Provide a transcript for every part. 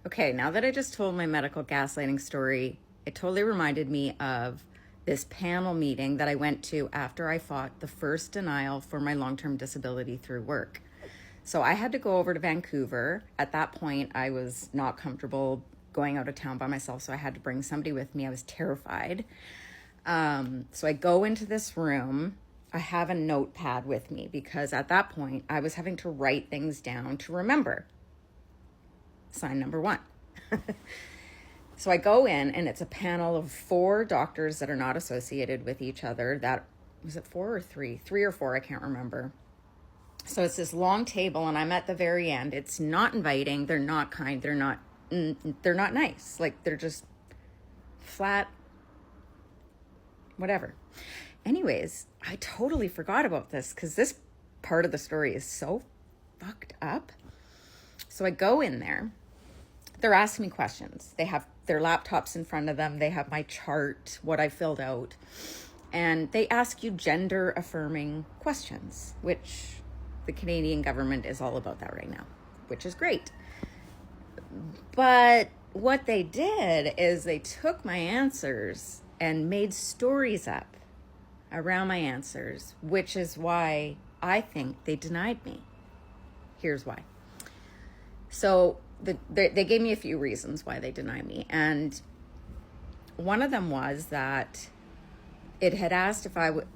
Okay, now that I just told my medical gaslighting story, it totally reminded me of this panel meeting that I went to after I fought the first denial for my long-term disability through work. So I had to go over to Vancouver. At that point, I was not comfortable going out of town by myself, so I had to bring somebody with me. I was terrified. So I go into this room. I have a notepad with me because at that point, I was having to write things down to remember. Sign number one. So I go in and it's a panel of 4 doctors that are not associated with each other. That was it 4 or 3? 3 or 4, I can't remember. So it's this long table and I'm at the very end. It's not inviting. They're not kind. They're not nice. Like they're just flat, whatever. Anyways, I totally forgot about this because this part of the story is so fucked up. So I go in there. They're asking me questions. They have their laptops in front of them. They have my chart, what I filled out. And they ask you gender affirming questions, which the Canadian government is all about that right now, which is great. But what they did is they took my answers and made stories up around my answers, which is why I think they denied me. Here's why. So they gave me a few reasons why they denied me. And one of them was that it had asked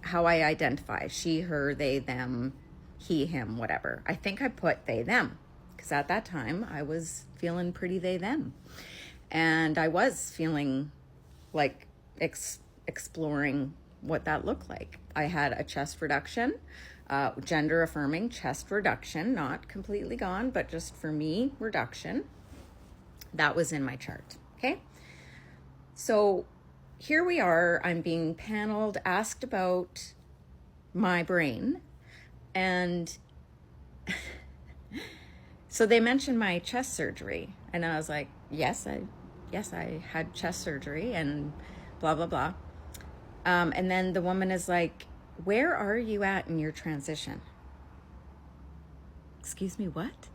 how I identify, she, her, they, them, he, him, whatever. I think I put they, them, because at that time I was feeling pretty they, them. And I was feeling like exploring what that looked like. I had a chest reduction, gender affirming chest reduction, not completely gone, but just for me, reduction. That was in my chart. Okay. So here we are. I'm being paneled, asked about my brain. And so they mentioned my chest surgery. And I was like, yes, I had chest surgery and blah, blah, blah. And then the woman is like, where are you at in your transition? Excuse me, what?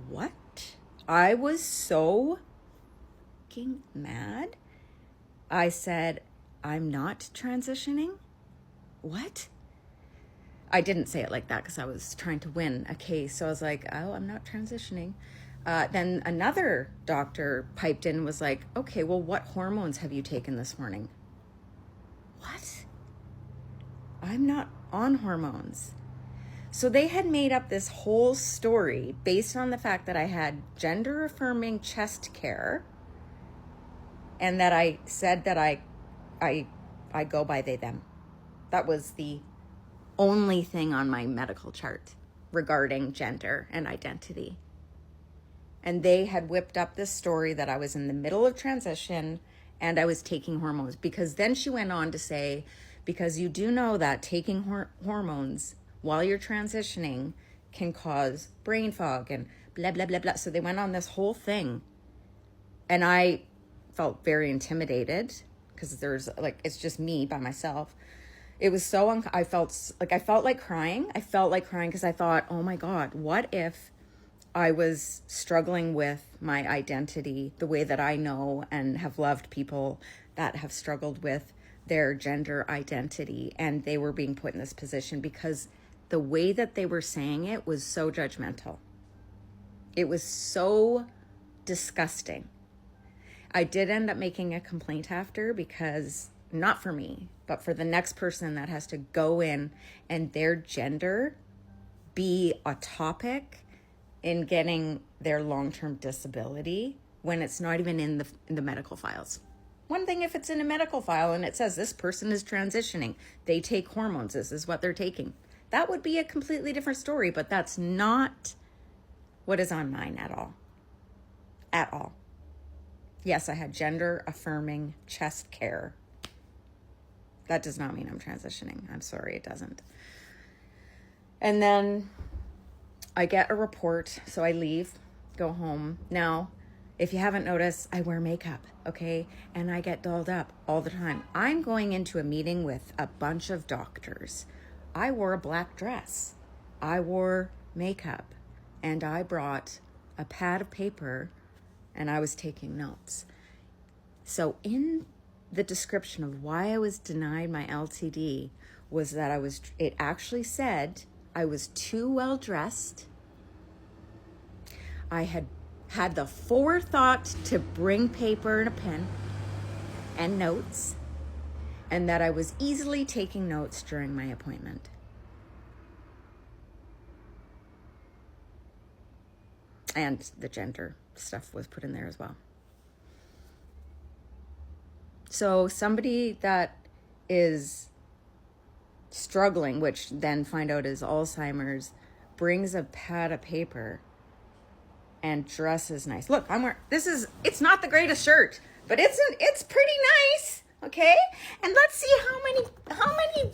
What? I was so fucking mad. I said, I'm not transitioning? What? I didn't say it like that because I was trying to win a case. So I was like, oh, I'm not transitioning. Then another doctor piped in and was like, okay, well, what hormones have you taken this morning? What? I'm not on hormones. So they had made up this whole story based on the fact that I had gender affirming chest care and that I said that I go by they, them. That was the only thing on my medical chart regarding gender and identity. And they had whipped up this story that I was in the middle of transition and I was taking hormones, because then she went on to say, because you do know that taking hormones while you're transitioning can cause brain fog and blah, blah, blah, blah. So they went on this whole thing. And I felt very intimidated because there's like, it's just me by myself. It was so, I felt like crying. I felt like crying because I thought, oh my God, what if I was struggling with my identity the way that I know and have loved people that have struggled with their gender identity, and they were being put in this position because the way that they were saying it was so judgmental. It was so disgusting. I did end up making a complaint after, because not for me, but for the next person that has to go in and their gender be a topic in getting their long-term disability when it's not even in the medical files. One thing if it's in a medical file and it says this person is transitioning, they take hormones, this is what they're taking. That would be a completely different story, but that's not what is on mine at all. At all. Yes, I had gender affirming chest care. That does not mean I'm transitioning. I'm sorry, it doesn't. And then I get a report, so I leave, go home. Now, if you haven't noticed, I wear makeup, okay? And I get dolled up all the time. I'm going into a meeting with a bunch of doctors. I wore a black dress. I wore makeup. And I brought a pad of paper and I was taking notes. So in the description of why I was denied my LTD was that it actually said I was too well dressed. I had the forethought to bring paper and a pen and notes, and that I was easily taking notes during my appointment. And the gender stuff was put in there as well. So somebody that is struggling, which then find out is Alzheimer's, brings a pad of paper and dresses nice. Look, it's not the greatest shirt, but it's pretty nice, okay? And let's see how many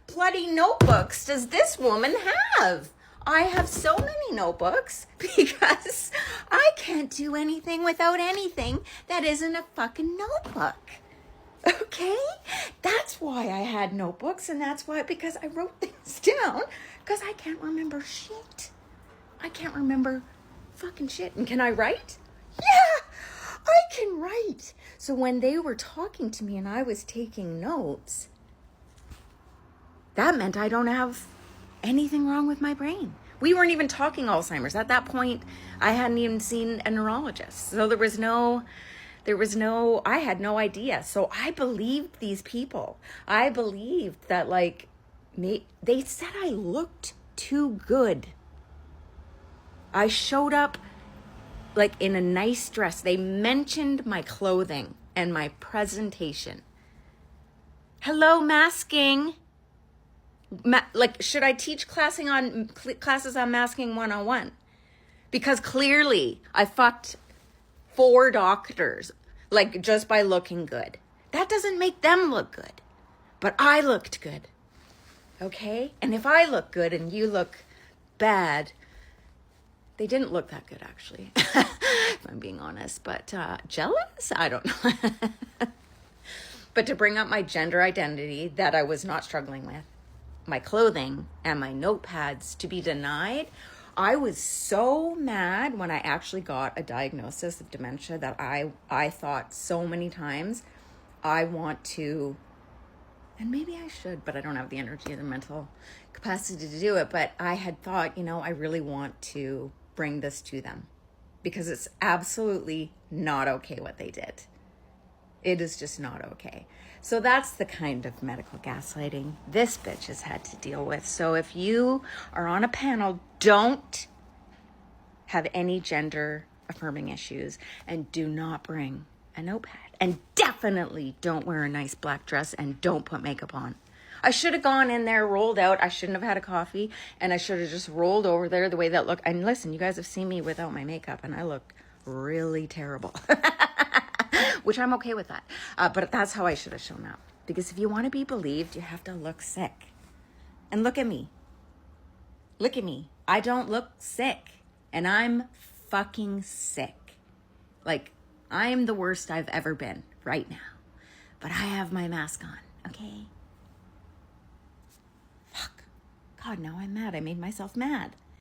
bloody notebooks does this woman have? I have so many notebooks because I can't do anything without anything that isn't a fucking notebook. Okay? That's why I had notebooks, and that's why, because I wrote things down, because I can't remember shit. I can't remember fucking shit. And can I write? Yeah, I can write. So when they were talking to me and I was taking notes, that meant I don't have anything wrong with my brain. We weren't even talking Alzheimer's. At that point, I hadn't even seen a neurologist. So I had no idea. So I believed these people. I believed that they said I looked too good. I showed up in a nice dress. They mentioned my clothing and my presentation. Hello, masking. Should I teach classes on masking 101? Because clearly I fucked 4 doctors, just by looking good. That doesn't make them look good, but I looked good, okay? And if I look good and you look bad, they didn't look that good, actually, if I'm being honest, but jealous? I don't know. But to bring up my gender identity that I was not struggling with, my clothing and my notepads to be denied, I was so mad when I actually got a diagnosis of dementia that I thought so many times, I want to, and maybe I should, but I don't have the energy or the mental capacity to do it. But I had thought, I really want to bring this to them because it's absolutely not okay what they did. It is just not okay. So that's the kind of medical gaslighting this bitch has had to deal with. So if you are on a panel, don't have any gender affirming issues, and do not bring a notepad. And definitely don't wear a nice black dress, and don't put makeup on. I should have gone in there, rolled out. I shouldn't have had a coffee, and I should have just rolled over there the way that looked. And listen, you guys have seen me without my makeup, and I look really terrible. Which I'm okay with that. But that's how I should have shown up. Because if you want to be believed, you have to look sick. And look at me. Look at me. I don't look sick. And I'm fucking sick. I am the worst I've ever been right now. But I have my mask on, okay? Fuck. God, now I'm mad. I made myself mad.